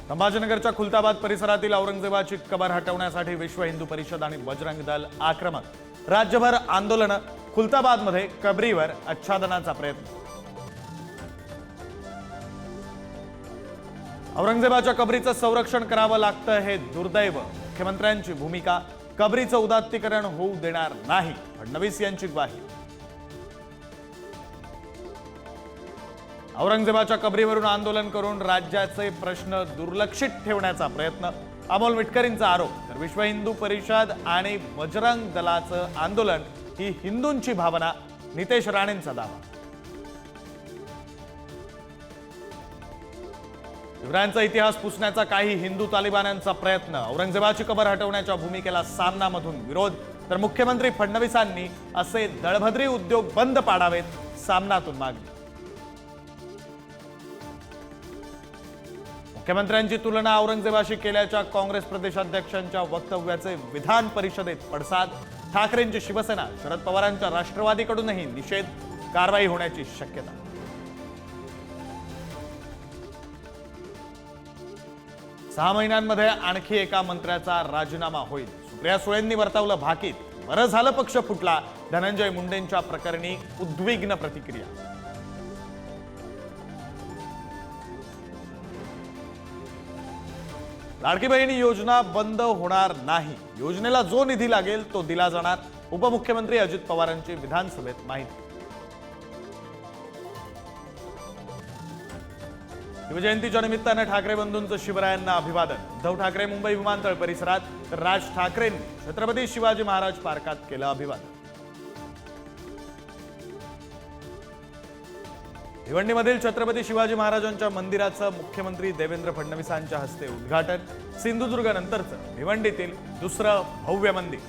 संभाजीनगरच्या खुलताबाद परिसरातील औरंगजेबाची कबर हटवण्यासाठी विश्व हिंदू परिषद आणि बजरंग दल आक्रमक। राज्यभर आंदोलन। खुलताबादमध्ये कबरीवर आच्छादनाचा प्रयत्न। औरंगजेबाच्या कबरीचं संरक्षण करावं लागतं हे दुर्दैव। मुख्यमंत्र्यांची भूमिका। कबरीचं उदात्तीकरण होऊ देणार नाही, फडणवीस यांची ग्वाही। औरंगजेबाच्या कबरीवरून आंदोलन करून राज्याचे प्रश्न दुर्लक्षित ठेवण्याचा प्रयत्न। अमोल मिटकरींचा आरोप। तर विश्व हिंदू परिषद आणि बजरंग दलाचं आंदोलन ही हिंदूंची भावना। नितेश राणेंचा दावा। शिवरायांचा इतिहास पुसण्याचा काही हिंदू तालिबान्यांचा प्रयत्न। औरंगजेबाची कबर हटवण्याच्या भूमिकेला सामनामधून विरोध। तर मुख्यमंत्री फडणवीसांनी असे दळभद्री उद्योग बंद पाडावेत, सामनातून मागणी। मुख्यमंत्र्यांची तुलना औरंगजेबाशी केल्याच्या काँग्रेस प्रदेशाध्यक्षांच्या वक्तव्याचे विधान परिषदेत पडसाद। ठाकरेंची शिवसेना, शरद पवारांच्या राष्ट्रवादीकडूनही निषेध। कारवाई होण्याची शक्यता। सहा महिन्यांमध्ये आणखी एका मंत्र्याचा राजीनामा होईल। सुप्रिया सुळेंनी वर्तवलं भाकीत। बरं झालं पक्ष फुटला। धनंजय मुंडेंच्या प्रकरणी उद्विग्न प्रतिक्रिया। लाडकी बहीण योजना बंद होणार नाही। योजनेला जो निधी लागेल तो दिला जाणार। उपमुख्यमंत्री अजित पवारांची विधानसभेत माहिती। शिवजयंतीच्या निमित्तानं ठाकरे बंधूंचं शिवरायांना अभिवादन। उद्धव ठाकरे मुंबई विमानतळ परिसरात, तर राज ठाकरेंनी छत्रपती शिवाजी महाराज पार्कात केलं अभिवादन। भिवंडीमधील छत्रपती शिवाजी महाराजांच्या मंदिराचं मुख्यमंत्री देवेंद्र फडणवीसांच्या हस्ते उद्घाटन। सिंधुदुर्ग नंतरचं भिवंडीतील दुसरं भव्य मंदिर।